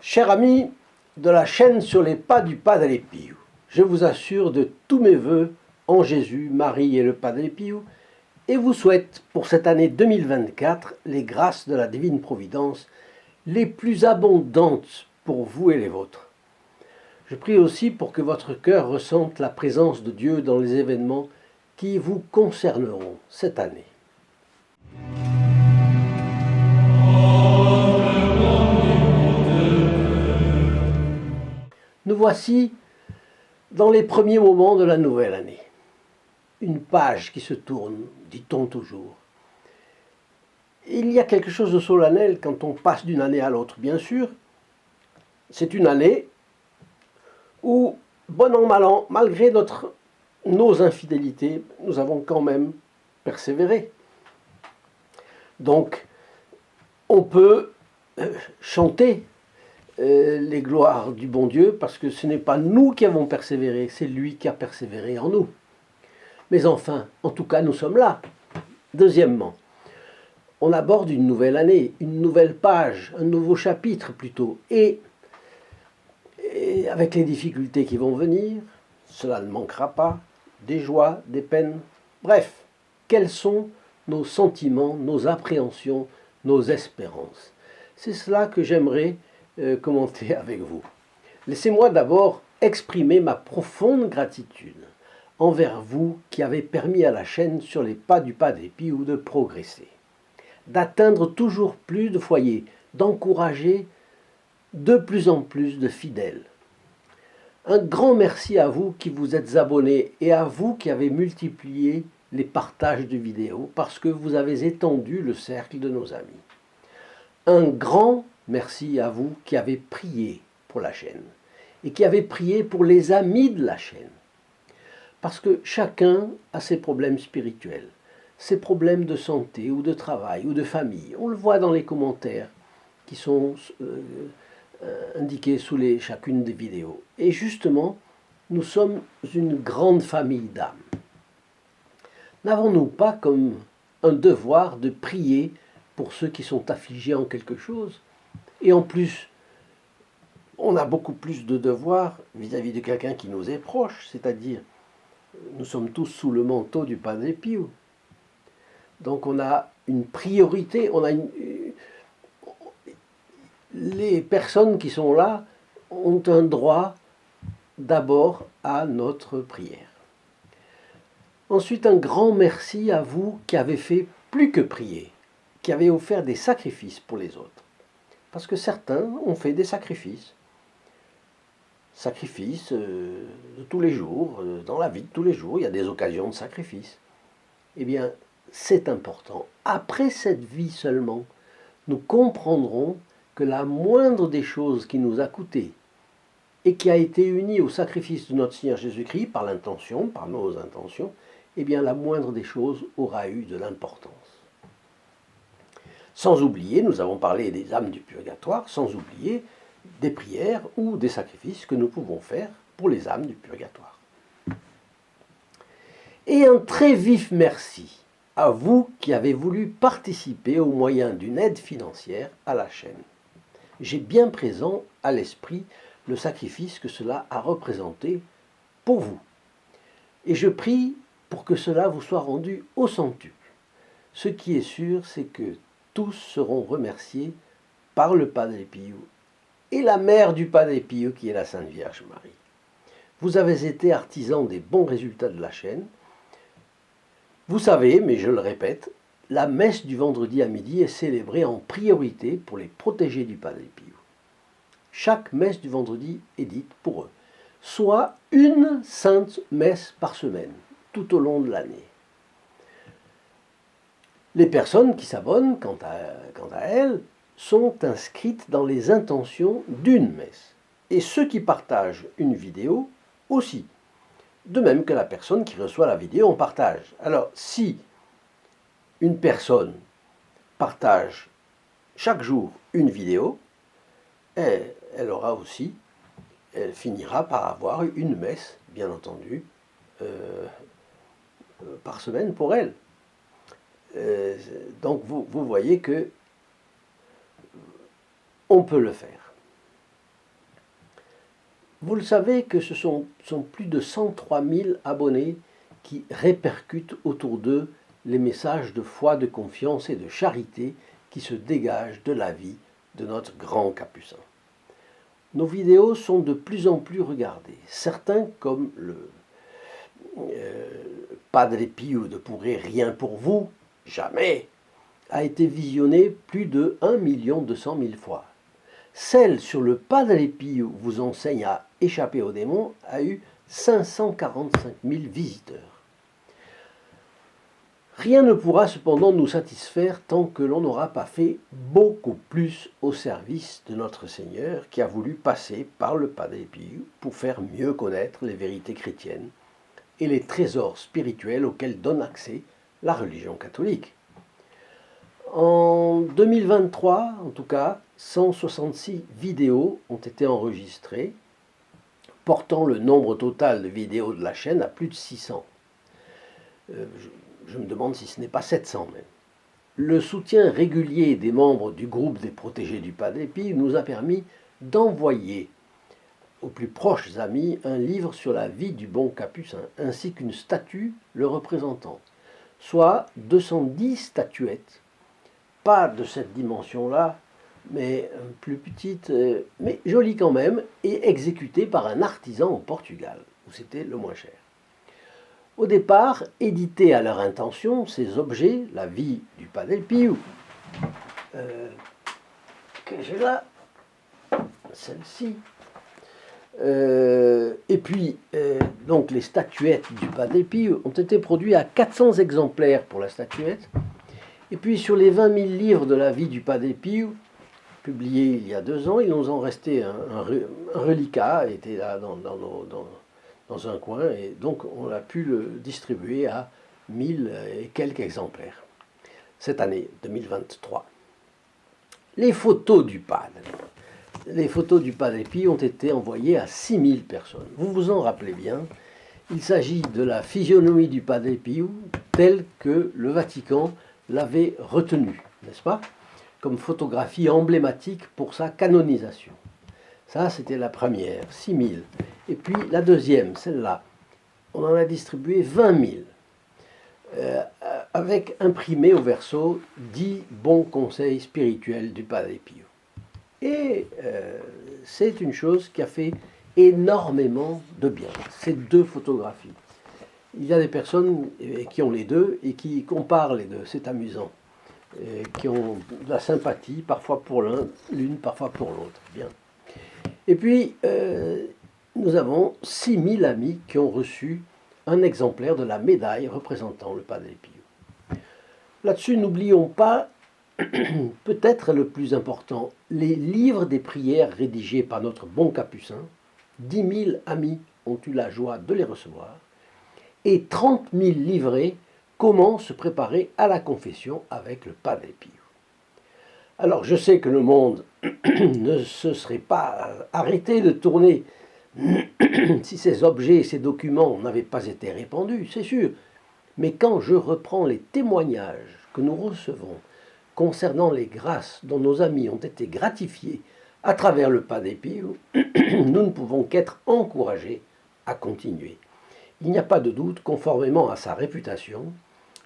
Chers amis de la chaîne sur les pas du Padre Pio, je vous assure de tous mes voeux en Jésus, Marie et le Padre Pio, et vous souhaite pour cette année 2024 les grâces de la divine providence les plus abondantes pour vous et les vôtres. Je prie aussi pour que votre cœur ressente la présence de Dieu dans les événements qui vous concerneront cette année. Nous voici dans les premiers moments de la nouvelle année. Une page qui se tourne, dit-on toujours. Il y a quelque chose de solennel quand on passe d'une année à l'autre, bien sûr. C'est une année où, bon an, mal an, malgré nos infidélités, nous avons quand même persévéré. Donc, on peut chanter les gloires du bon Dieu, parce que ce n'est pas nous qui avons persévéré, c'est lui qui a persévéré en nous. Mais enfin, en tout cas, nous sommes là. Deuxièmement, on aborde une nouvelle année, une nouvelle page, un nouveau chapitre plutôt. Et avec les difficultés qui vont venir, cela ne manquera pas, des joies, des peines. Bref, quels sont nos sentiments, nos appréhensions, nos espérances? C'est cela que j'aimerais commenter avec vous. Laissez-moi d'abord exprimer ma profonde gratitude envers vous qui avez permis à la chaîne sur les pas du Padre Pio de progresser, d'atteindre toujours plus de foyers, d'encourager de plus en plus de fidèles. Un grand merci à vous qui vous êtes abonnés et à vous qui avez multiplié les partages de vidéos parce que vous avez étendu le cercle de nos amis. Un grand merci à vous qui avez prié pour la chaîne et qui avez prié pour les amis de la chaîne. Parce que chacun a ses problèmes spirituels, ses problèmes de santé ou de travail ou de famille. On le voit dans les commentaires qui sont indiqués sous chacune des vidéos. Et justement, nous sommes une grande famille d'âmes. N'avons-nous pas comme un devoir de prier pour ceux qui sont affligés en quelque chose? Et en plus, on a beaucoup plus de devoirs vis-à-vis de quelqu'un qui nous est proche, c'est-à-dire nous sommes tous sous le manteau du Padre Pio. Donc on a une priorité, les personnes qui sont là ont un droit d'abord à notre prière. Ensuite, un grand merci à vous qui avez fait plus que prier, qui avez offert des sacrifices pour les autres. Parce que certains ont fait des sacrifices. Sacrifices de tous les jours, dans la vie de tous les jours, il y a des occasions de sacrifice. Eh bien, c'est important. Après cette vie seulement, nous comprendrons que la moindre des choses qui nous a coûté et qui a été unie au sacrifice de notre Seigneur Jésus-Christ par l'intention, par nos intentions, eh bien, la moindre des choses aura eu de l'importance. Sans oublier, nous avons parlé des âmes du purgatoire, sans oublier des prières ou des sacrifices que nous pouvons faire pour les âmes du purgatoire. Et un très vif merci à vous qui avez voulu participer au moyen d'une aide financière à la chaîne. J'ai bien présent à l'esprit le sacrifice que cela a représenté pour vous. Et je prie pour que cela vous soit rendu au centuple. Ce qui est sûr, c'est que tous seront remerciés par le Padre Pio et la mère du Padre Pio qui est la Sainte Vierge Marie. Vous avez été artisan des bons résultats de la chaîne. Vous savez, mais je le répète, la messe du vendredi à midi est célébrée en priorité pour les protégés du Padre Pio. Chaque messe du vendredi est dite pour eux, soit une sainte messe par semaine, tout au long de l'année. Les personnes qui s'abonnent, quant à elles, sont inscrites dans les intentions d'une messe. Et ceux qui partagent une vidéo aussi. De même que la personne qui reçoit la vidéo en partage. Alors, si une personne partage chaque jour une vidéo, elle finira par avoir une messe, bien entendu, par semaine pour elle. Donc vous voyez que on peut le faire. Vous le savez que ce sont plus de 103 000 abonnés qui répercutent autour d'eux les messages de foi, de confiance et de charité qui se dégagent de la vie de notre grand Capucin. Nos vidéos sont de plus en plus regardées. Certains, comme le Padre Pio de Pourrez rien pour vous, jamais, a été visionné plus de 1 200 000 fois. Celle sur le Padre Pio vous enseigne à échapper au démon a eu 545 000 visiteurs. Rien ne pourra cependant nous satisfaire tant que l'on n'aura pas fait beaucoup plus au service de notre Seigneur qui a voulu passer par le Padre Pio pour faire mieux connaître les vérités chrétiennes et les trésors spirituels auxquels donne accès la religion catholique. En 2023, en tout cas, 166 vidéos ont été enregistrées, portant le nombre total de vidéos de la chaîne à plus de 600. Je me demande si ce n'est pas 700 même. Le soutien régulier des membres du groupe des protégés du Padre Pio nous a permis d'envoyer aux plus proches amis un livre sur la vie du bon Capucin, ainsi qu'une statue le représentant, soit 210 statuettes, pas de cette dimension-là, mais plus petite, mais jolie quand même, et exécutée par un artisan au Portugal, où c'était le moins cher. Au départ, édités à leur intention, ces objets, la vie du Padre Pio, que j'ai là, celle-ci, et puis donc les statuettes du Padre Pio ont été produits à 400 exemplaires pour la statuette, et puis sur les 20 000 livres de la vie du Padre Pio, publiés il y a 2 ans, il nous en restait un reliquat, était là dans un coin, et donc on a pu le distribuer à 1000 et quelques exemplaires cette année 2023. Les photos du Padre. Les photos du Padre Pio ont été envoyées à 6000 personnes. Vous vous en rappelez bien, il s'agit de la physionomie du Padre Pio telle que le Vatican l'avait retenue, n'est-ce pas, comme photographie emblématique pour sa canonisation. Ça, c'était la première, 6000. Et puis la deuxième, celle-là, on en a distribué 20 000, avec imprimé au verso 10 bons conseils spirituels du Padre Pio. Et c'est une chose qui a fait énormément de bien, ces 2 photographies. Il y a des personnes qui ont les deux et qui comparent les deux, c'est amusant, et qui ont de la sympathie, parfois pour l'une, parfois pour l'autre. Bien. Et puis, nous avons 6000 amis qui ont reçu un exemplaire de la médaille représentant le Padre Pio. Là-dessus, n'oublions pas, peut-être le plus important, les livres des prières rédigés par notre bon Capucin. 10 000 amis ont eu la joie de les recevoir. Et 30 000 livrets, comment se préparer à la confession avec le Padre Pio. Alors, je sais que le monde ne se serait pas arrêté de tourner si ces objets et ces documents n'avaient pas été répandus, c'est sûr. Mais quand je reprends les témoignages que nous recevons concernant les grâces dont nos amis ont été gratifiés à travers le Padre Pio, nous ne pouvons qu'être encouragés à continuer. Il n'y a pas de doute, conformément à sa réputation,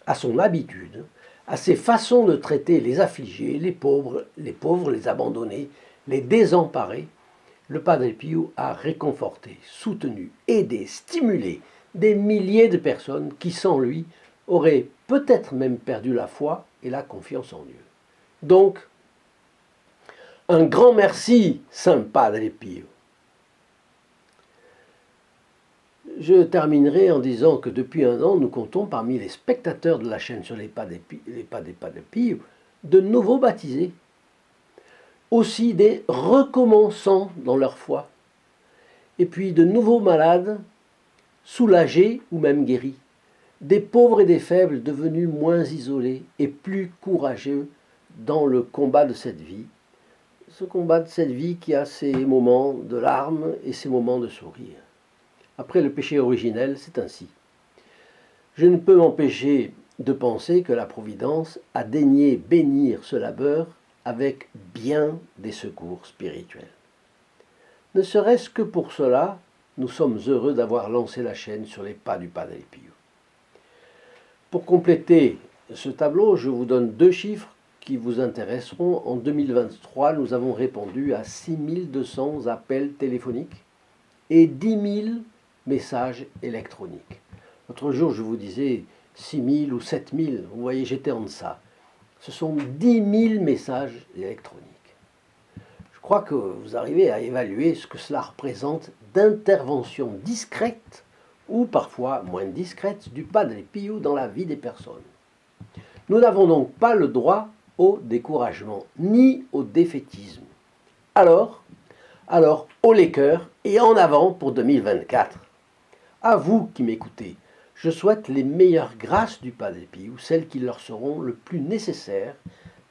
à son habitude, à ses façons de traiter les affligés, les pauvres, les abandonnés, les désemparés, le Padre Pio a réconforté, soutenu, aidé, stimulé des milliers de personnes qui, sans lui, auraient peut-être même perdu la foi et la confiance en Dieu. Donc, un grand merci, Saint Padre Pio. Je terminerai en disant que depuis 1 an, nous comptons parmi les spectateurs de la chaîne sur les pas des Pio de nouveaux baptisés, aussi des recommençants dans leur foi, et puis de nouveaux malades, soulagés ou même guéris, des pauvres et des faibles devenus moins isolés et plus courageux dans le combat de cette vie, ce combat de cette vie qui a ses moments de larmes et ses moments de sourire. Après le péché originel, c'est ainsi. Je ne peux m'empêcher de penser que la Providence a daigné bénir ce labeur avec bien des secours spirituels. Ne serait-ce que pour cela, nous sommes heureux d'avoir lancé la chaîne sur les pas du Padre Pio. Pour compléter ce tableau, je vous donne 2 chiffres qui vous intéresseront. En 2023, nous avons répondu à 6200 appels téléphoniques et 10 000 messages électroniques. L'autre jour, je vous disais 6 000 ou 7 000. Vous voyez, j'étais en deçà. Ce sont 10 000 messages électroniques. Je crois que vous arrivez à évaluer ce que cela représente d'intervention discrète ou parfois moins discrète du Padre Pio dans la vie des personnes. Nous n'avons donc pas le droit au découragement ni au défaitisme. Alors, haut les cœurs et en avant pour 2024. À vous qui m'écoutez, je souhaite les meilleures grâces du Padre Pio, celles qui leur seront le plus nécessaires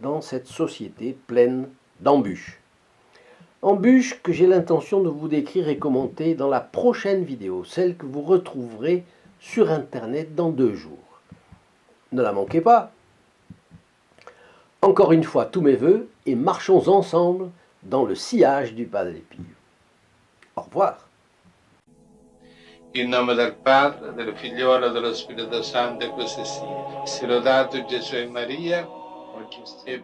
dans cette société pleine d'embûches. Embûches que j'ai l'intention de vous décrire et commenter dans la prochaine vidéo, celle que vous retrouverez sur Internet dans 2 jours. Ne la manquez pas. Encore une fois, tous mes voeux et marchons ensemble dans le sillage du Padre Pio. Au revoir. In nome del Padre, del Figliolo e dello Spirito Santo, e così sia. Sia lodato Gesù e Maria, oggi e